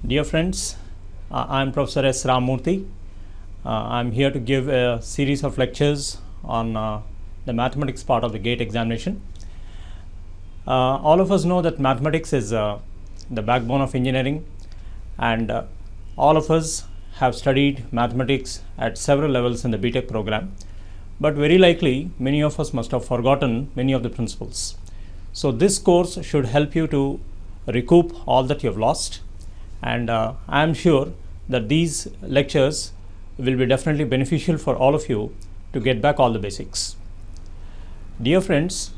Dear friends, I am Professor S. Ramamurthy. I am here to give a series of lectures on the mathematics part of the GATE examination. All of us know that mathematics is the backbone of engineering, and all of us have studied mathematics at several levels in the BTech program, but very likely many of us must have forgotten many of the principles. So this course should help you to recoup all that you have lost, and I am sure that these lectures will be definitely beneficial for all of you to get back all the basics. Dear friends,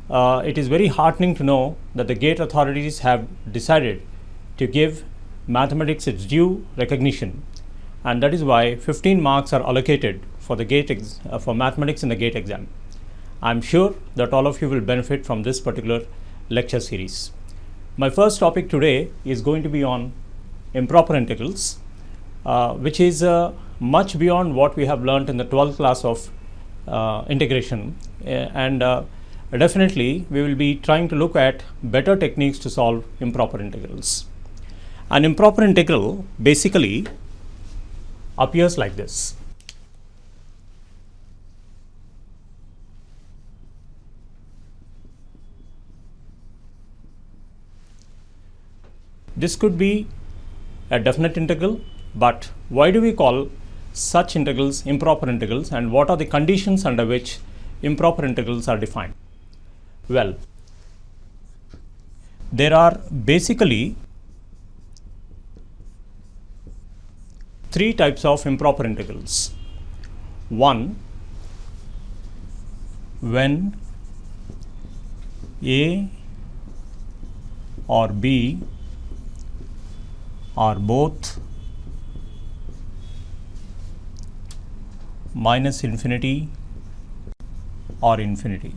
it is very heartening to know that the GATE authorities have decided to give mathematics its due recognition, and that is why 15 marks are allocated for the GATE for mathematics in the GATE exam. I am sure that all of you will benefit from this particular lecture series. My first topic today is going to be on improper integrals, which is much beyond what we have learned in the 12th class of integration, and definitely we will be trying to look at better techniques to solve improper integrals. An improper integral basically appears like this. This could be a definite integral, but why do we call such integrals improper integrals, and what are the conditions under which improper integrals are defined? Well, there are basically three types of improper integrals. One, when A or B are both minus infinity or infinity.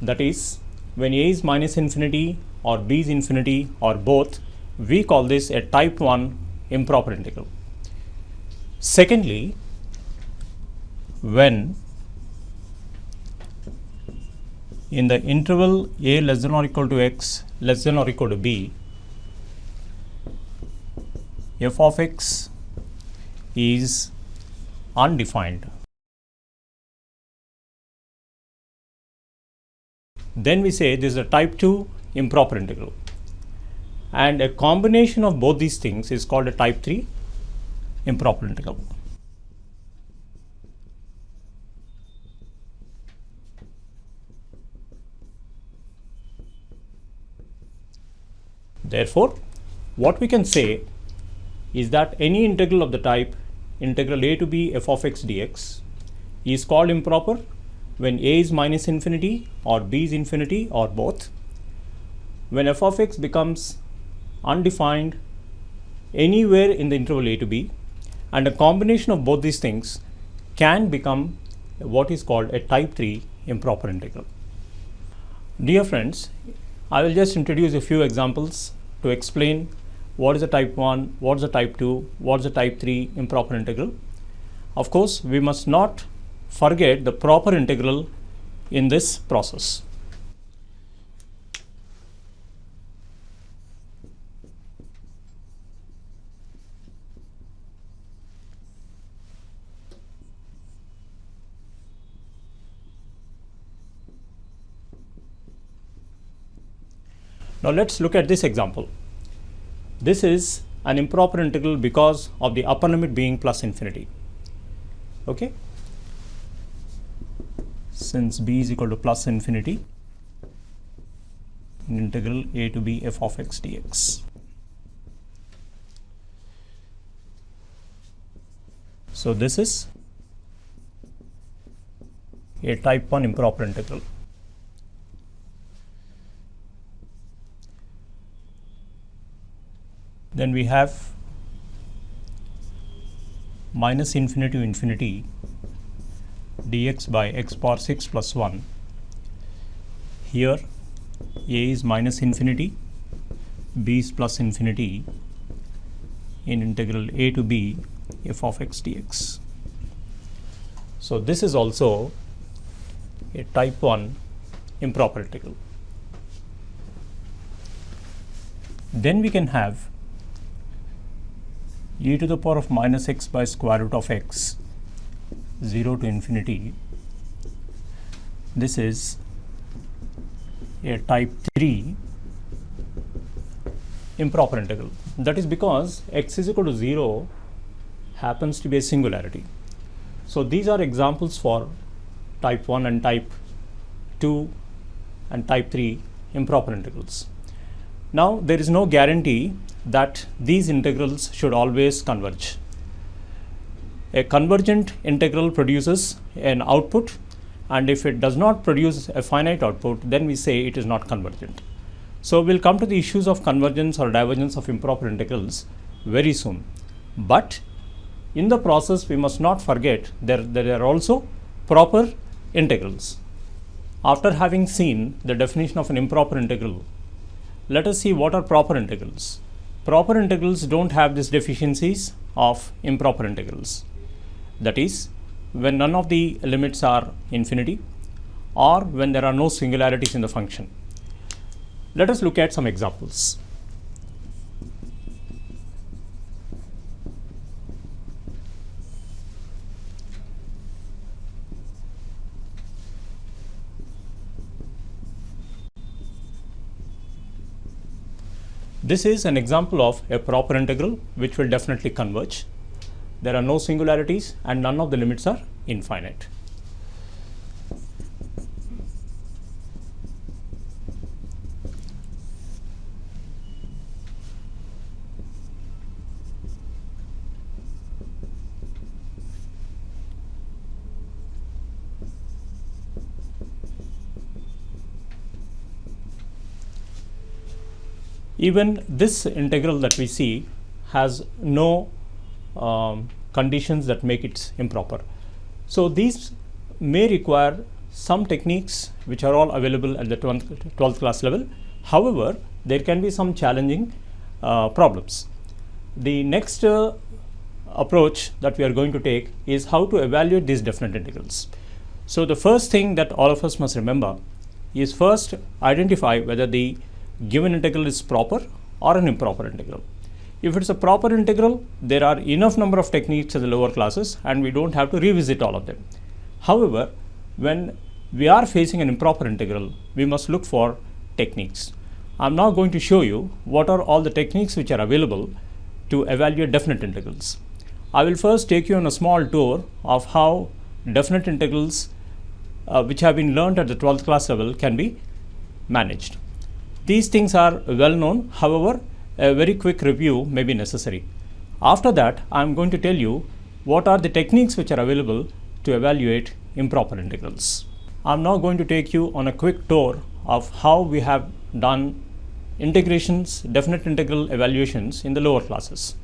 That is, when A is minus infinity or B is infinity or both, we call this a type 1 improper integral. Secondly, when in the interval a less than or equal to x less than or equal to b, f of x is undefined, then we say this is a type 2 improper integral, and a combination of both these things is called a type 3 improper integral. Therefore, what we can say is that any integral of the type integral a to b f of x dx is called improper when a is minus infinity or b is infinity or both, when f of x becomes undefined anywhere in the interval a to b, and a combination of both these things can become what is called a type 3 improper integral. Dear friends, I will just introduce a few examples to explain what is a type 1, what is a type 2, what is a type 3 improper integral. Of course, we must not forget the proper integral in this process. Now let's look at this example. This is an improper integral because of the upper limit being plus infinity. Okay? Since b is equal to plus infinity, integral a to b f of x dx. So this is a type 1 improper integral. Then we have minus infinity to infinity dx by x power 6 plus 1. Here a is minus infinity, b is plus infinity in integral a to b f of x dx. So this is also a type 1 improper integral. then we can have e to the power of minus x by square root of x 0 to infinity. This is a type 3 improper integral. That is because x is equal to 0 happens to be a singularity. So these are examples for type 1 and type 2 and type 3 improper integrals. Now there is no guarantee that these integrals should always converge. A convergent integral produces an output, and if it does not produce a finite output, then we say it is not convergent. So we'll come to the issues of convergence or divergence of improper integrals very soon. But in the process, we must not forget there are also proper integrals. After having seen the definition of an improper integral, let us see what are proper integrals. Proper integrals don't have these deficiencies of improper integrals. That is, when none of the limits are infinity or when there are no singularities in the function. Let us look at some examples. This is an example of a proper integral which will definitely converge. There are no singularities and none of the limits are infinite. Even this integral that we see has no conditions that make it improper. So these may require some techniques which are all available at the 12th class level. However, there can be some challenging problems. The next approach that we are going to take is how to evaluate these definite integrals. So the first thing that all of us must remember is first identify whether the given integral is proper or an improper integral. If it's a proper integral, there are enough number of techniques in the lower classes and we don't have to revisit all of them. However, when we are facing an improper integral, we must look for techniques. I'm now going to show you what are all the techniques which are available to evaluate definite integrals. I will first take you on a small tour of how definite integrals which have been learned at the 12th class level can be managed. These things are well known, however, a very quick review may be necessary. After that, I am going to tell you what are the techniques which are available to evaluate improper integrals. I am now going to take you on a quick tour of how we have done integrations, definite integral evaluations in the lower classes.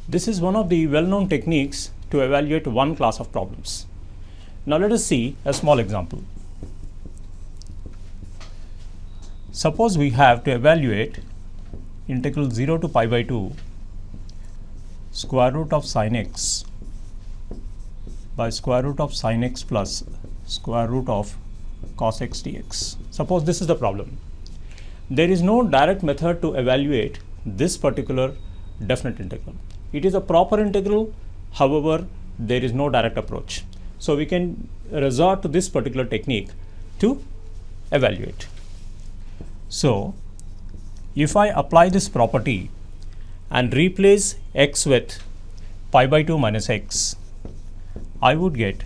This is one of the well-known techniques to evaluate one class of problems. Now let us see a small example. Suppose we have to evaluate integral 0 to pi by 2 square root of sin x by square root of sin x plus square root of cos x dx. Suppose this is the problem. There is no direct method to evaluate this particular definite integral. It is a proper integral, however, there is no direct approach. So we can resort to this particular technique to evaluate. So if I apply this property and replace x with pi by 2 minus x, I would get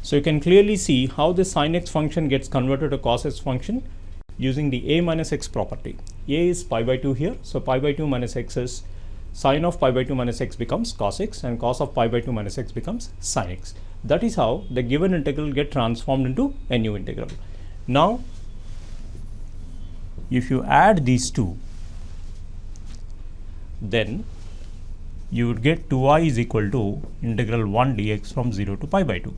so you can clearly see how the sin x function gets converted to cos x function using the a minus x property. A is pi by 2 here, so pi by 2 minus x is sin of pi by 2 minus x becomes cos x and cos of pi by 2 minus x becomes sin x. That is how the given integral get transformed into a new integral. Now, if you add these two, then you would get 2i is equal to integral 1 dx from 0 to pi by 2.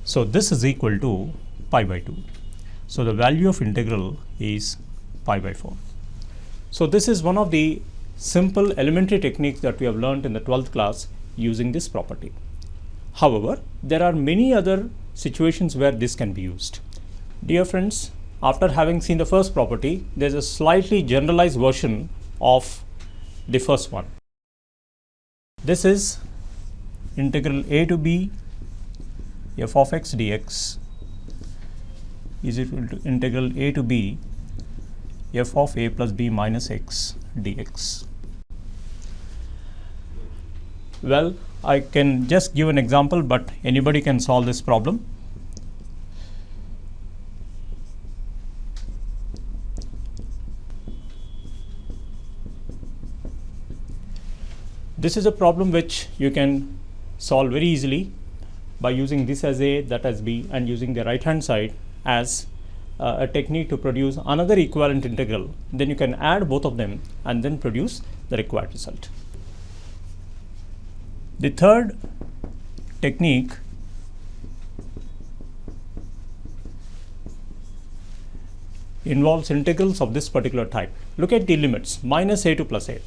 So this is equal to pi by 2. So the value of integral is pi by 4. So this is one of the simple elementary techniques that we have learned in the 12th class using this property. However, there are many other situations where this can be used. Dear friends, after having seen the first property, there is a slightly generalized version of the first one. This is integral a to b f of x dx is equal to integral a to b f of a plus b minus x dx. Well, I can just give an example, but anybody can solve this problem. This is a problem which you can solve very easily by using this as a, that as b, and using the right hand side as a technique to produce another equivalent integral. Then you can add both of them and then produce the required result. The third technique involves integrals of this particular type. Look at the limits, minus a to plus a.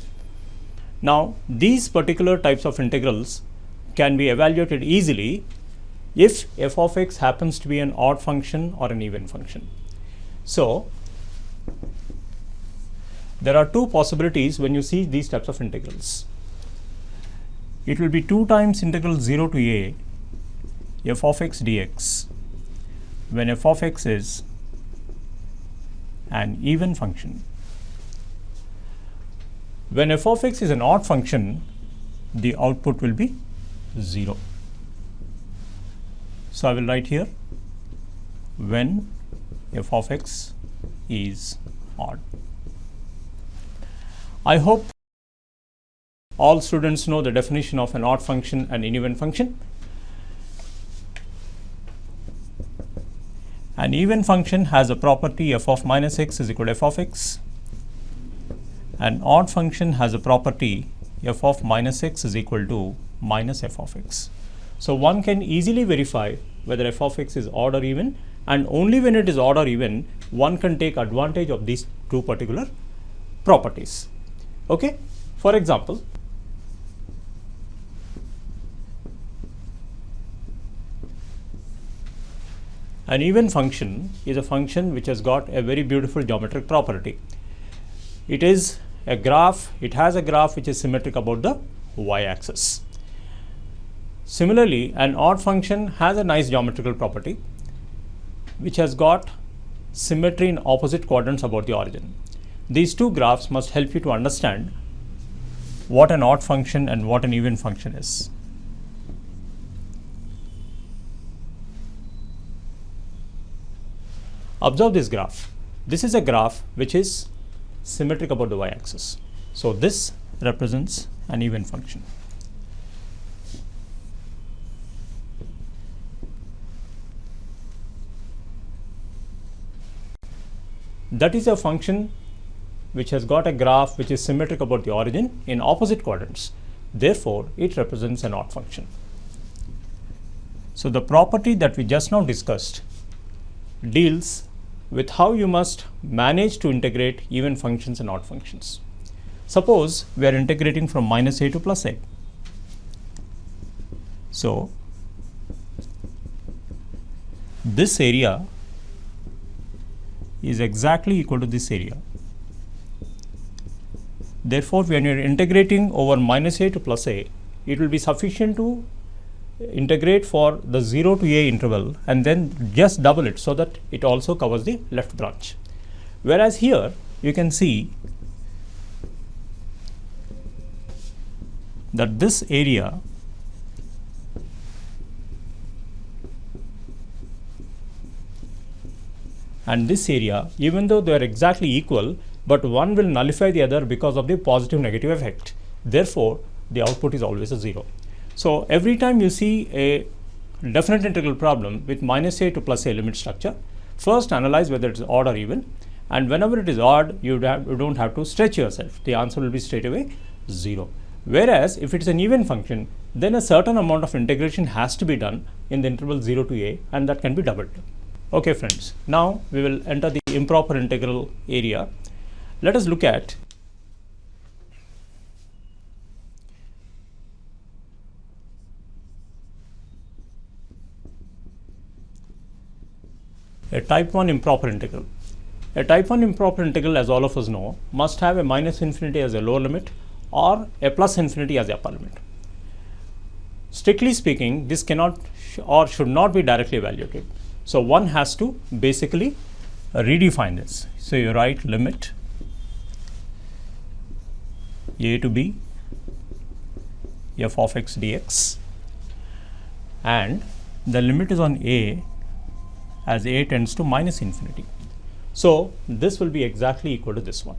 Now, these particular types of integrals can be evaluated easily if f of x happens to be an odd function or an even function. So, there are two possibilities when you see these types of integrals. It will be 2 times integral 0 to a f of x dx when f of x is an even function. When f of x is an odd function, the output will be 0. So I will write here when f of x is odd. I hope all students know the definition of an odd function and an even function. An even function has a property f of minus x is equal to f of x. An odd function has a property f of minus x is equal to minus f of x. So one can easily verify whether f of x is odd or even, and only when it is odd or even one can take advantage of these two particular properties. Okay? For example, an even function is a function which has got a very beautiful geometric property. It is a graph, it has a graph which is symmetric about the y-axis. Similarly, an odd function has a nice geometrical property which has got symmetry in opposite quadrants about the origin. These two graphs must help you to understand what an odd function and what an even function is. Observe this graph. This is a graph which is symmetric about the y-axis. So this represents an even function. That is a function which has got a graph which is symmetric about the origin in opposite quadrants. Therefore, it represents an odd function. So the property that we just now discussed deals with how you must manage to integrate even functions and odd functions. Suppose we are integrating from minus a to plus a. So this area is exactly equal to this area. Therefore, when you are integrating over minus a to plus a, it will be sufficient to integrate for the 0 to a interval and then just double it so that it also covers the left branch. Whereas here you can see that this area and this area, even though they are exactly equal, but one will nullify the other because of the positive negative effect. Therefore, the output is always a 0. So every time you see a definite integral problem with minus a to plus a limit structure, first analyze whether it is odd or even, and whenever it is odd, you don't have to stretch yourself. The answer will be straight away 0. Whereas if it's an even function, then a certain amount of integration has to be done in the interval 0 to a, and that can be doubled. Okay friends, now we will enter the improper integral area. Let us look at a type 1 improper integral. A type 1 improper integral, as all of us know, must have a minus infinity as a lower limit or a plus infinity as the upper limit. Strictly speaking, this cannot or should not be directly evaluated. So one has to basically redefine this. So you write limit a to b f of x dx, and the limit is on a as a tends to minus infinity. So this will be exactly equal to this one.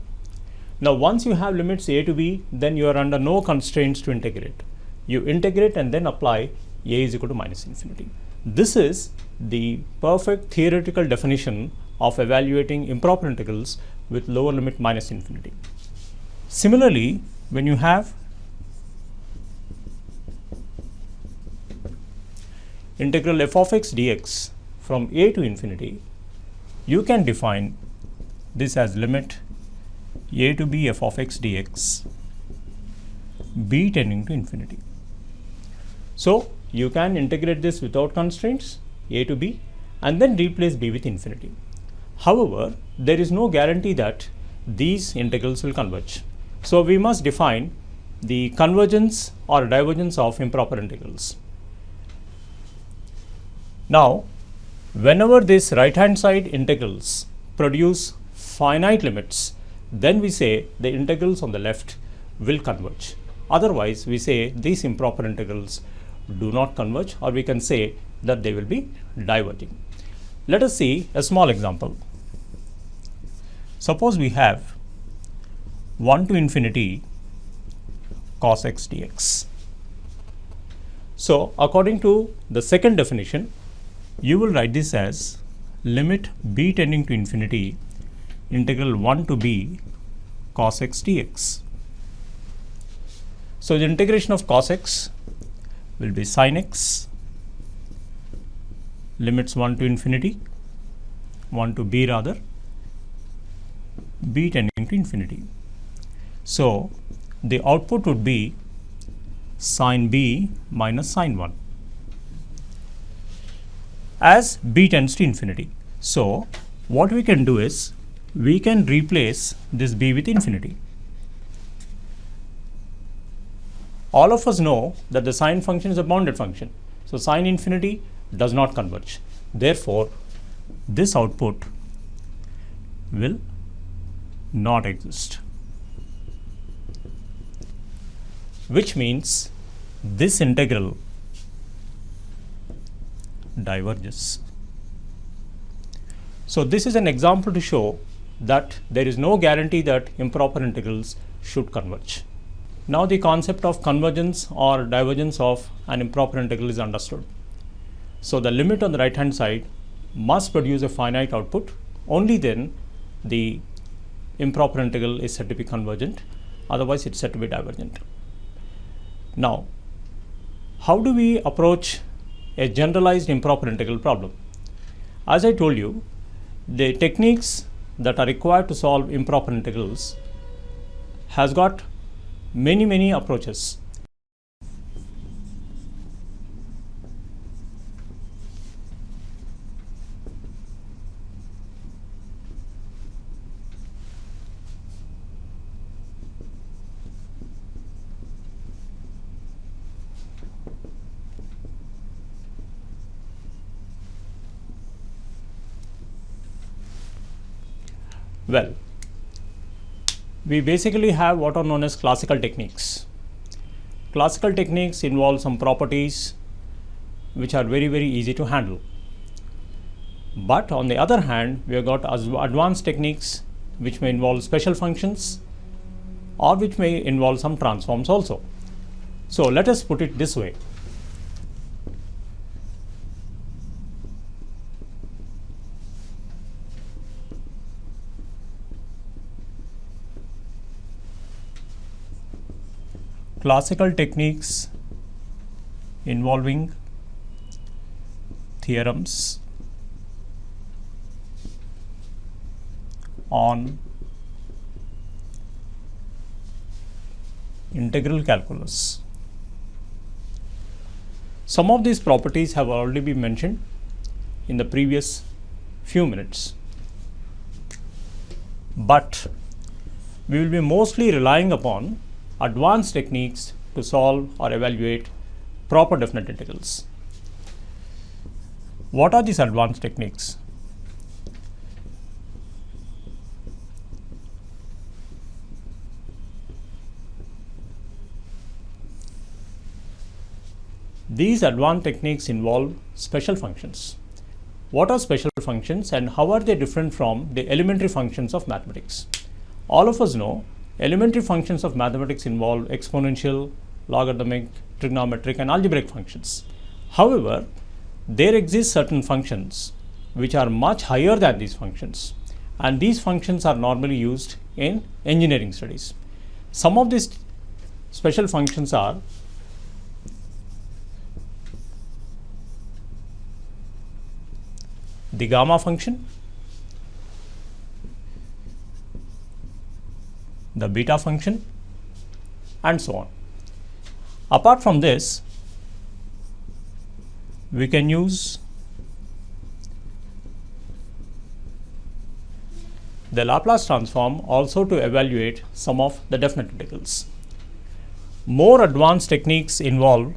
Now once you have limits a to b, then you are under no constraints to integrate. You integrate and then apply a is equal to minus infinity. This is the perfect theoretical definition of evaluating improper integrals with lower limit minus infinity. Similarly, when you have integral f of x dx from a to infinity, you can define this as limit a to b f of x dx, b tending to infinity. So you can integrate this without constraints a to b and then replace b with infinity. However, there is no guarantee that these integrals will converge. So we must define the convergence or divergence of improper integrals. Now, whenever these right hand side integrals produce finite limits, then we say the integrals on the left will converge. Otherwise, we say these improper integrals do not converge, or we can say that they will be diverging. Let us see a small example. Suppose we have 1 to infinity cos x dx. So according to the second definition, you will write this as limit b tending to infinity integral 1 to b cos x dx. So the integration of cos x will be sin x, limits 1 to infinity, 1 to b rather, b tending to infinity. So the output would be sin b minus sin 1 as b tends to infinity. So what we can do is we can replace this b with infinity. All of us know that the sine function is a bounded function. So sine infinity does not converge. Therefore, this output will not exist, which means this integral diverges. So this is an example to show that there is no guarantee that improper integrals should converge. Now the concept of convergence or divergence of an improper integral is understood. So the limit on the right hand side must produce a finite output. Only then the improper integral is said to be convergent, otherwise it's said to be divergent. Now, how do we approach a generalized improper integral problem? As I told you, the techniques that are required to solve improper integrals has got many approaches. Well, we basically have what are known as classical techniques. Classical techniques involve some properties which are very easy to handle. But on the other hand, we have got advanced techniques which may involve special functions or which may involve some transforms also. So let us put it this way. classical techniques involving theorems on integral calculus. Some of these properties have already been mentioned in the previous few minutes, but we will be mostly relying upon advanced techniques to solve or evaluate proper definite integrals. What are these advanced techniques? These advanced techniques involve special functions. What are special functions and how are they different from the elementary functions of mathematics? All of us know elementary functions of mathematics involve exponential, logarithmic, trigonometric and algebraic functions. However, there exist certain functions which are much higher than these functions, and these functions are normally used in engineering studies. Some of these special functions are the gamma function, the beta function, and so on. Apart from this, we can use the Laplace transform also to evaluate some of the definite integrals. More advanced techniques involve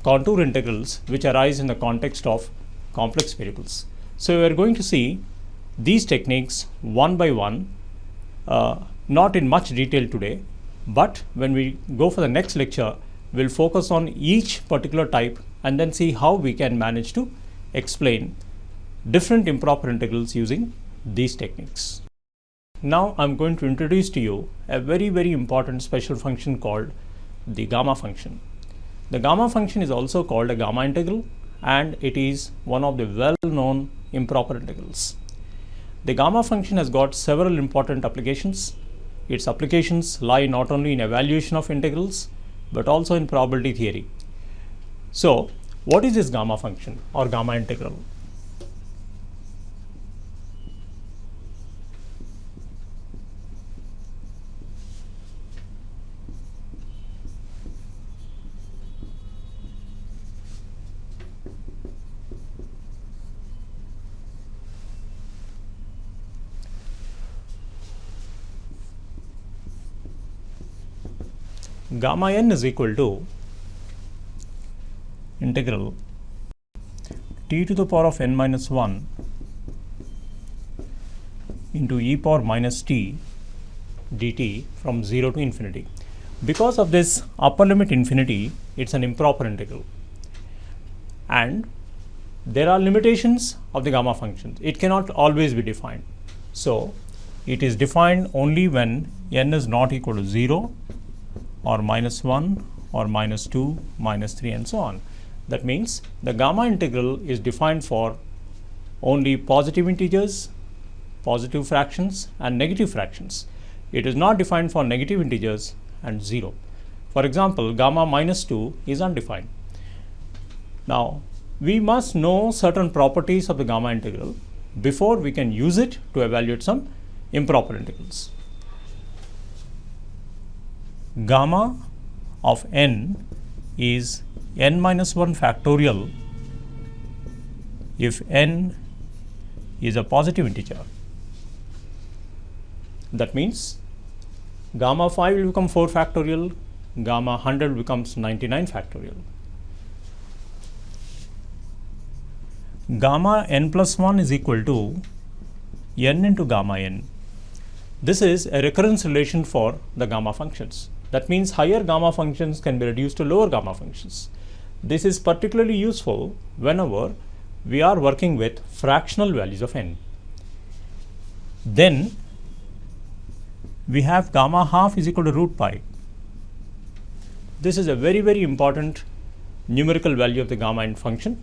contour integrals which arise in the context of complex variables. So we are going to see these techniques one by one, not in much detail today, but when we go for the next lecture, we'll focus on each particular type and then see how we can manage to explain different improper integrals using these techniques. Now I'm going to introduce to you a very, very important special function called the gamma function. The gamma function is also called a gamma integral, and it is one of the well-known improper integrals. The gamma function has got several important applications. Its applications lie not only in evaluation of integrals, but also in probability theory. So, what is this gamma function or gamma integral? Gamma n is equal to integral t to the power of n minus 1 into e power minus t dt from 0 to infinity. Because of this upper limit infinity, it's an improper integral, and there are limitations of the gamma function. It cannot always be defined. So it is defined only when n is not equal to 0 or minus 1 or minus 2, minus 3 and so on. That means the gamma integral is defined for only positive integers, positive fractions and negative fractions. It is not defined for negative integers and 0. For example, gamma minus 2 is undefined. Now, we must know certain properties of the gamma integral before we can use it to evaluate some improper integrals. Gamma of n is n minus 1 factorial if n is a positive integer. That means gamma 5 will become 4 factorial, gamma 100 becomes 99 factorial. Gamma n plus 1 is equal to n into gamma n. This is a recurrence relation for the gamma functions. That means higher gamma functions can be reduced to lower gamma functions. This is particularly useful whenever we are working with fractional values of n. Then we have gamma half is equal to root pi. This is a very, very important numerical value of the gamma n function.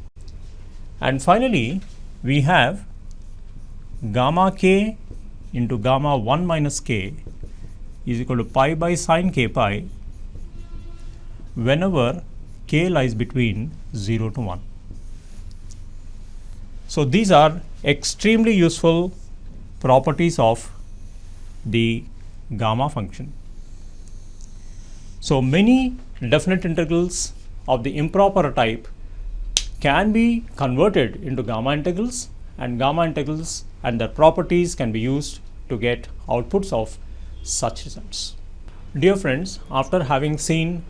And finally, we have gamma k into gamma 1 minus k is equal to pi by sine k pi whenever k lies between 0 to 1. So these are extremely useful properties of the gamma function. So many definite integrals of the improper type can be converted into gamma integrals, and gamma integrals and their properties can be used to get outputs of such results. Dear friends, after having seen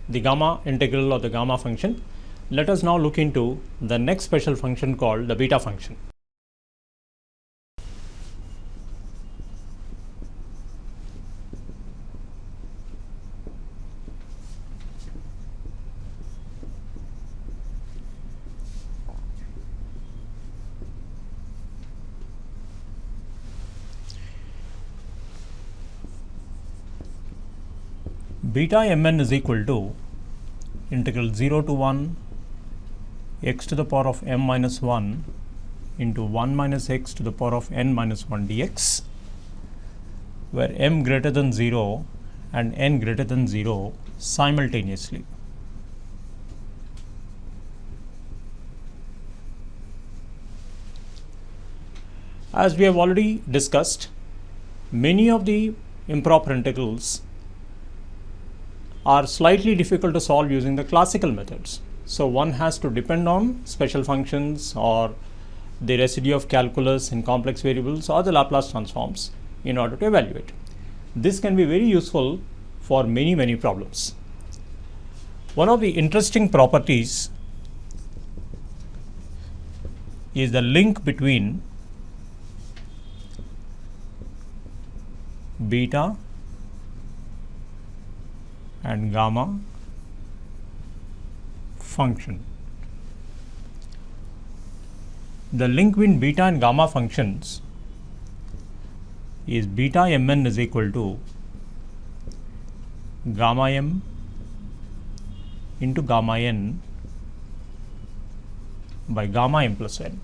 the gamma integral or the gamma function, let us now look into the next special function called the beta function. Beta mn is equal to integral 0 to 1 x to the power of m minus 1 into 1 minus x to the power of n minus 1 dx, where m greater than 0 and n greater than 0 simultaneously. As we have already discussed, many of the improper integrals are slightly difficult to solve using the classical methods. So one has to depend on special functions or the residue of calculus in complex variables or the Laplace transforms in order to evaluate. This can be very useful for many problems. One of the interesting properties is the link between beta and gamma function. The link between beta and gamma functions is beta mn is equal to gamma m into gamma n by gamma m plus n.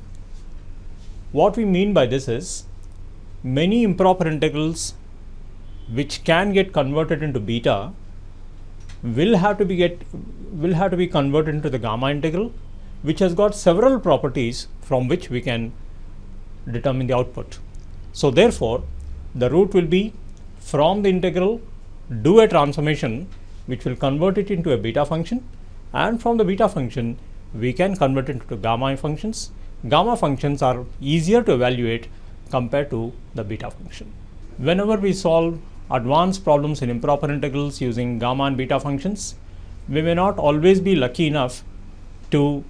What we mean by this is, many improper integrals which can get converted into beta will have to be converted into the gamma integral, which has got several properties from which we can determine the output. So therefore, the route will be from the integral do a transformation which will convert it into a beta function, and from the beta function we can convert it into gamma functions. Gamma functions are easier to evaluate compared to the beta function. Whenever we solve advanced problems in improper integrals using gamma and beta functions, we may not always be lucky enough to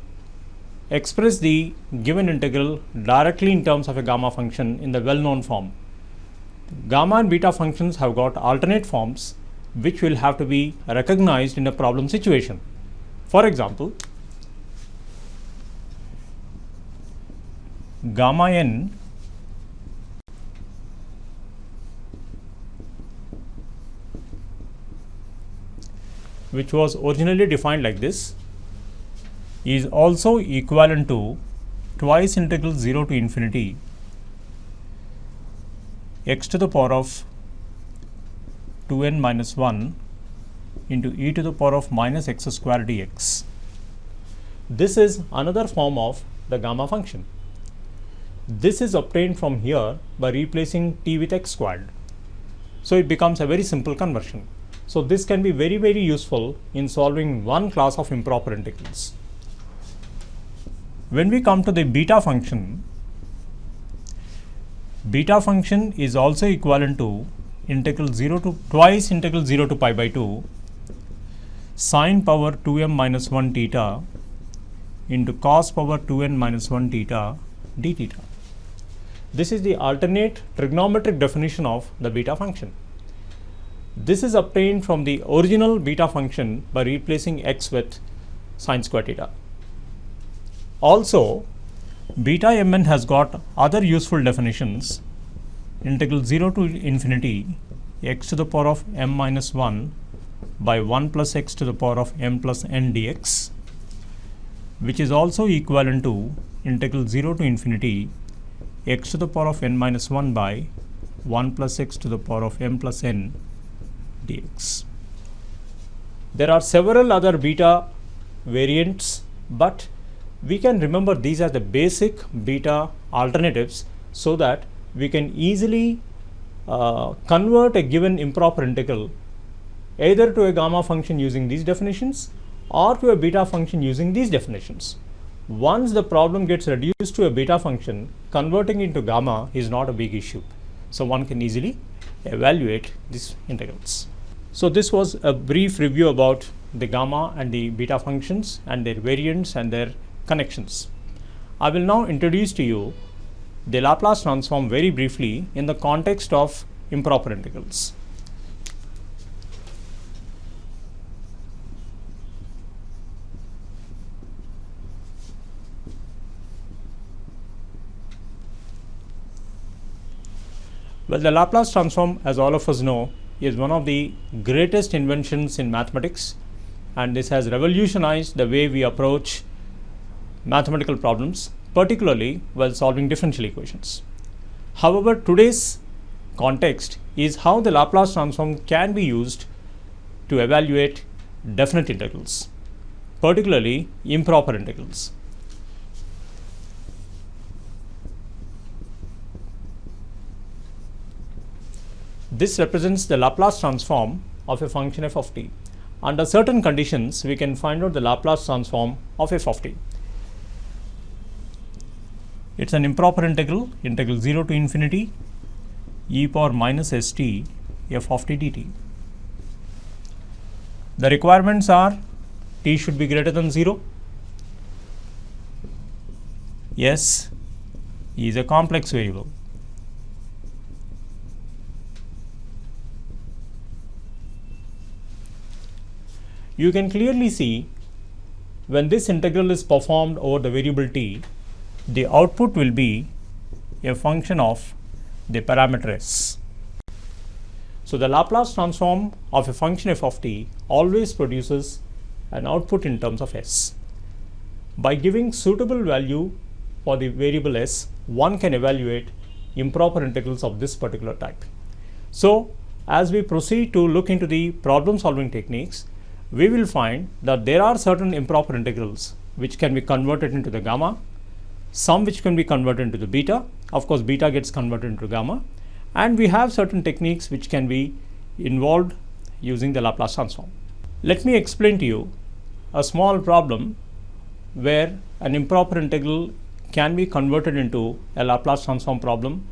express the given integral directly in terms of a gamma function in the well-known form. Gamma and beta functions have got alternate forms which will have to be recognized in a problem situation. For example, gamma n which was originally defined like this is also equivalent to twice integral 0 to infinity x to the power of 2n minus 1 into e to the power of minus x square dx. This is another form of the gamma function. This is obtained from here by replacing t with x squared. So it becomes a very simple conversion. So this can be very useful in solving one class of improper integrals. When we come to the beta function is also equivalent to integral 0 to twice integral 0 to pi by 2 sine power 2m minus 1 theta into cos power 2n minus 1 theta d theta. This is the alternate trigonometric definition of the beta function. This is obtained from the original beta function by replacing x with sine square theta. Also, beta mn has got other useful definitions. Integral 0 to infinity x to the power of m minus 1 by 1 plus x to the power of m plus n dx, which is also equivalent to integral 0 to infinity x to the power of n minus 1 by 1 plus x to the power of m plus n dx. There are several other beta variants, but we can remember these as the basic beta alternatives so that we can easily convert a given improper integral either to a gamma function using these definitions or to a beta function using these definitions. Once the problem gets reduced to a beta function, converting into gamma is not a big issue. So one can easily evaluate these integrals. So this was a brief review about the gamma and the beta functions and their variants and their connections. I will now introduce to you the Laplace transform very briefly in the context of improper integrals. Well, the Laplace transform, as all of us know, is one of the greatest inventions in mathematics, and this has revolutionized the way we approach mathematical problems, particularly while solving differential equations. However, today's context is how the Laplace transform can be used to evaluate definite integrals, particularly improper integrals. This represents the Laplace transform of a function f of t. Under certain conditions, we can find out the Laplace transform of f of t. It's an improper integral, integral 0 to infinity e power minus st f of t dt. The requirements are t should be greater than 0. S is a complex variable. You can clearly see when this integral is performed over the variable t, the output will be a function of the parameter s. So the Laplace transform of a function f of t always produces an output in terms of s. By giving suitable value for the variable s, one can evaluate improper integrals of this particular type. So as we proceed to look into the problem solving techniques, we will find that there are certain improper integrals which can be converted into the gamma, some which can be converted into the beta. Of course, beta gets converted into gamma, and we have certain techniques which can be involved using the Laplace transform. Let me explain to you a small problem where an improper integral can be converted into a Laplace transform problem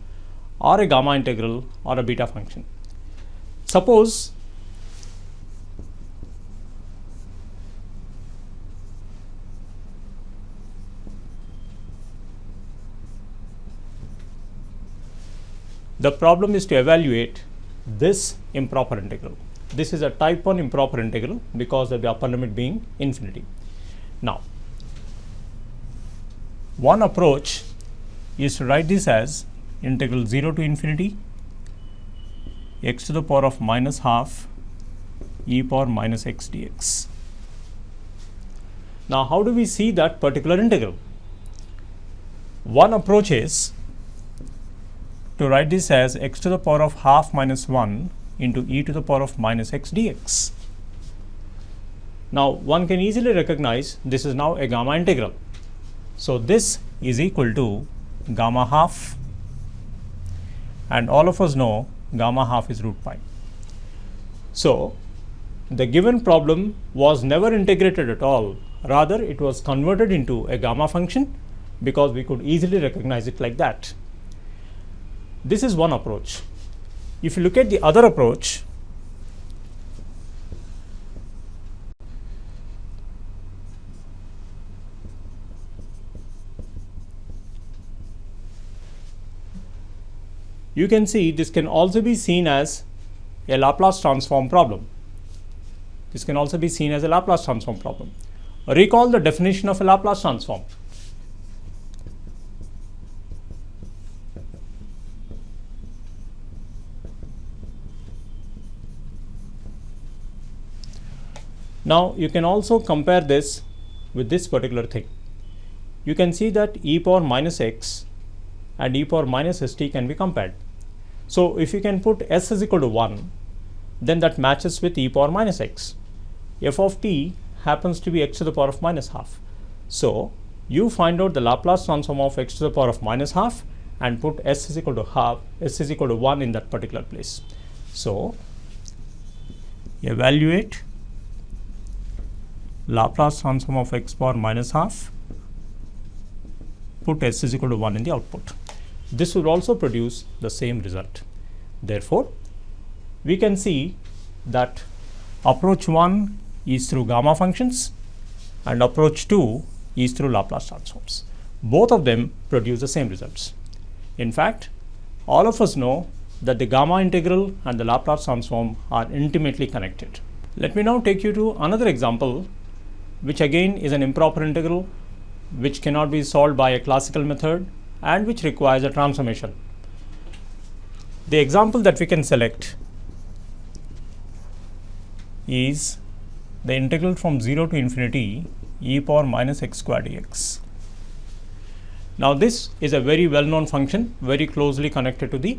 or a gamma integral or a beta function. Suppose the problem is to evaluate this improper integral. This is a type 1 improper integral because of the upper limit being infinity. Now, one approach is to write this as integral 0 to infinity x to the power of minus half e power minus x dx. Now, how do we see that particular integral? One approach is to write this as x to the power of half minus 1 into e to the power of minus x dx. Now, one can easily recognize this is now a gamma integral. So this is equal to gamma half, and all of us know gamma half is root pi. So the given problem was never integrated at all, rather it was converted into a gamma function because we could easily recognize it like that. This is one approach. If you look at the other approach, you can see this can also be seen as a Laplace transform problem. This can also be seen as a Laplace transform problem. Recall the definition of a Laplace transform. Now, you can also compare this with this particular thing. You can see that e power minus x and e power minus st can be compared. So if you can put s is equal to 1, then that matches with e power minus x. F of t happens to be x to the power of minus half. So you find out the Laplace transform of x to the power of minus half and put s is equal to half, s is equal to 1 in that particular place. So evaluate Laplace transform of x power minus half, put s is equal to 1 in the output. This will also produce the same result. Therefore, we can see that approach 1 is through gamma functions and approach 2 is through Laplace transforms. Both of them produce the same results. In fact, all of us know that the gamma integral and the Laplace transform are intimately connected. Let me now take you to another example, which again is an improper integral, which cannot be solved by a classical method and which requires a transformation. The example that we can select is the integral from 0 to infinity e power minus x squared dx. Now this is a very well known function, very closely connected to the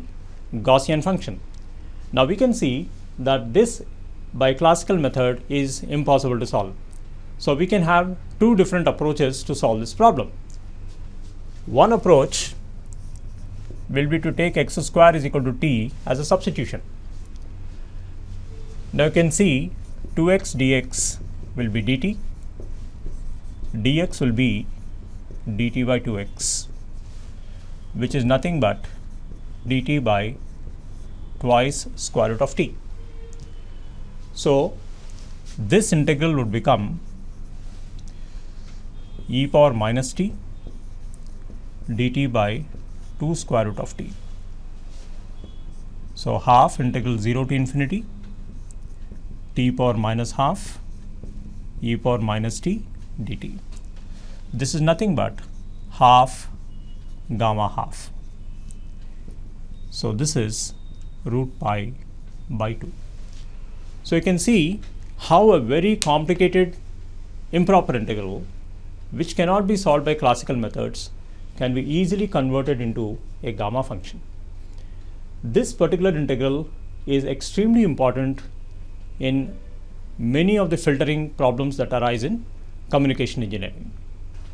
Gaussian function. Now we can see that this by classical method is impossible to solve. So we can have two different approaches to solve this problem. One approach will be to take x square is equal to t as a substitution. Now you can see 2x dx will be dt, dx will be dt by 2x, which is nothing but dt by twice square root of t. So this integral would become e power minus t dt by 2 square root of t. So half integral 0 to infinity t power minus half e power minus t dt. This is nothing but half gamma half. So this is root pi by 2. So you can see how a very complicated improper integral, which cannot be solved by classical methods, can be easily converted into a gamma function. This particular integral is extremely important in many of the filtering problems that arise in communication engineering.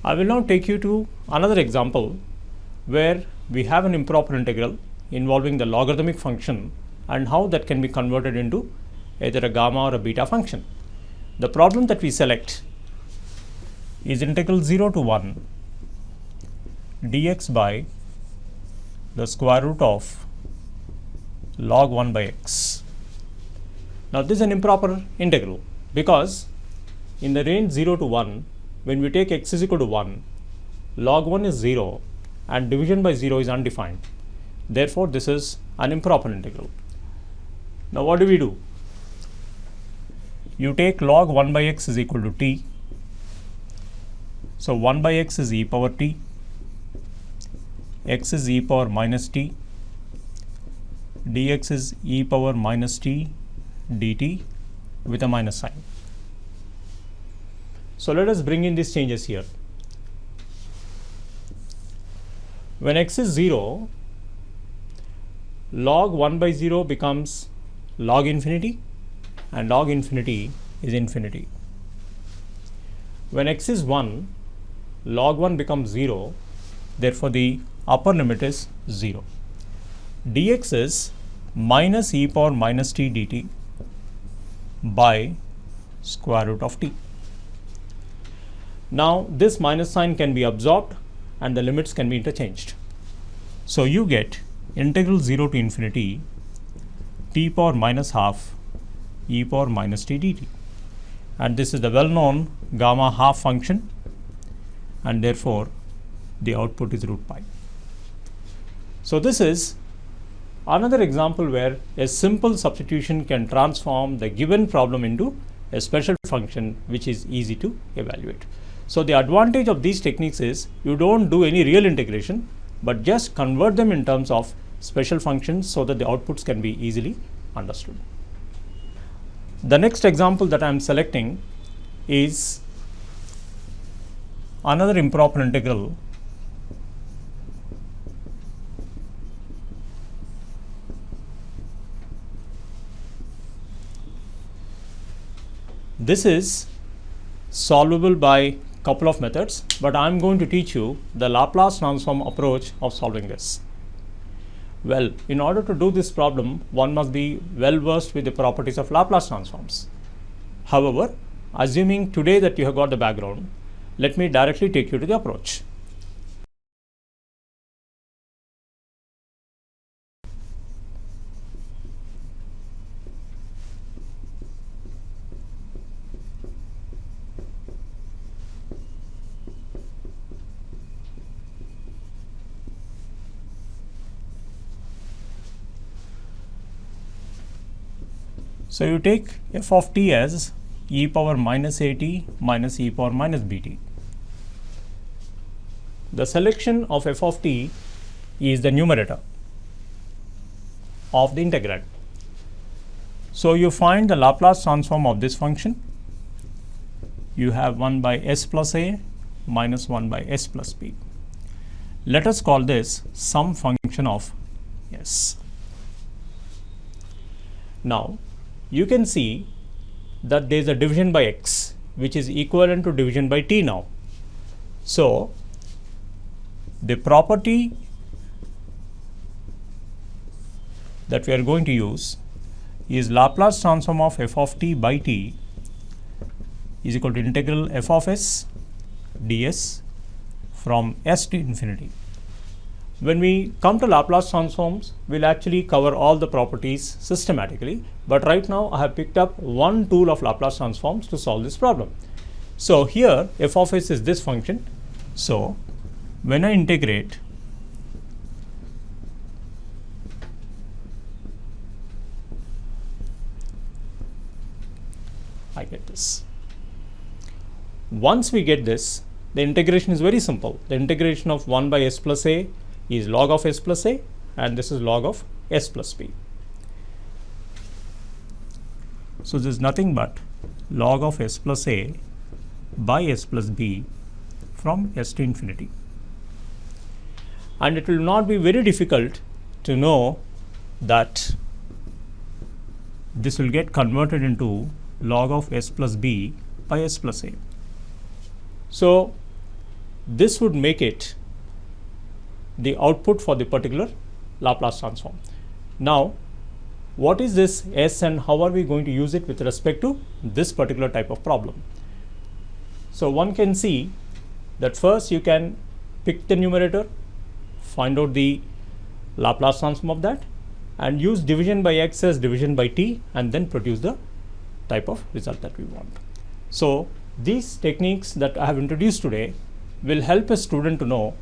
I will now take you to another example where we have an improper integral involving the logarithmic function and how that can be converted into either a gamma or a beta function. The problem that we select is integral 0 to 1 dx by the square root of log 1 by x. Now this is an improper integral because in the range 0 to 1, when we take x is equal to 1, log 1 is 0 and division by 0 is undefined. Therefore, this is an improper integral. Now what do? You take log 1 by x is equal to t. So 1 by x is e power t, x is e power minus t, dx is e power minus t dt with a minus sign. So let us bring in these changes here. When x is 0, log 1 by 0 becomes log infinity and log infinity is infinity. When x is 1, log 1 becomes 0, therefore the upper limit is 0. dx is minus e power minus t dt by square root of t. Now this minus sign can be absorbed and the limits can be interchanged. So you get integral 0 to infinity t power minus half e power minus t dt, and this is the well known gamma half function, and therefore the output is root pi. So this is another example where a simple substitution can transform the given problem into a special function which is easy to evaluate. So the advantage of these techniques is you don't do any real integration, but just convert them in terms of special functions so that the outputs can be easily understood. The next example that I am selecting is another improper integral This is solvable by couple of methods, but I'm going to teach you the Laplace transform approach of solving this. Well, in order to do this problem, one must be well versed with the properties of Laplace transforms. However, assuming today that you have got the background, let me directly take you to the approach. So you take f of t as e power minus at minus e power minus bt. The selection of f of t is the numerator of the integrand. So you find the Laplace transform of this function. You have 1 by s plus a minus 1 by s plus b. Let us call this some function of s. Now you can see that there is a division by x which is equivalent to division by t now. So the property that we are going to use is Laplace transform of f of t by t is equal to integral f of s ds from s to infinity. When we come to Laplace transforms, we'll actually cover all the properties systematically, but right now I have picked up one tool of Laplace transforms to solve this problem. So here f of s is this function. So when I integrate I get this. Once we get this, the integration is very simple. The integration of 1 by s plus a is log of s plus a, and this is log of s plus b. So this is nothing but log of s plus a by s plus b from s to infinity. And it will not be very difficult to know that this will get converted into log of s plus b by s plus a. So this would make it the output for the particular Laplace transform. Now, what is this s and how are we going to use it with respect to this particular type of problem? So one can see that first you can pick the numerator, find out the Laplace transform of that, and use division by x as division by t, and then produce the type of result that we want. So these techniques that I have introduced today will help a student to know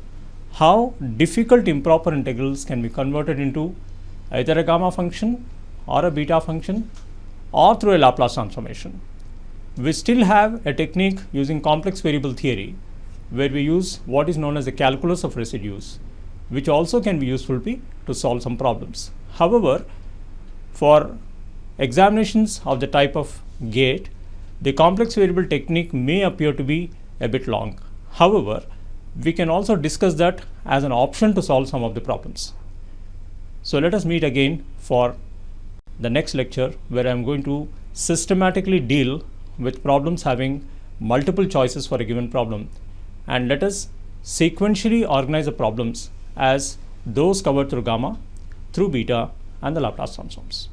how difficult improper integrals can be converted into either a gamma function or a beta function or through a Laplace transformation. We still have a technique using complex variable theory where we use what is known as the calculus of residues, which also can be useful to solve some problems. However, for examinations of the type of GATE, the complex variable technique may appear to be a bit long. However, we can also discuss that as an option to solve some of the problems. So let us meet again for the next lecture, where I am going to systematically deal with problems having multiple choices for a given problem, and let us sequentially organize the problems as those covered through gamma, through beta, and the Laplace transforms.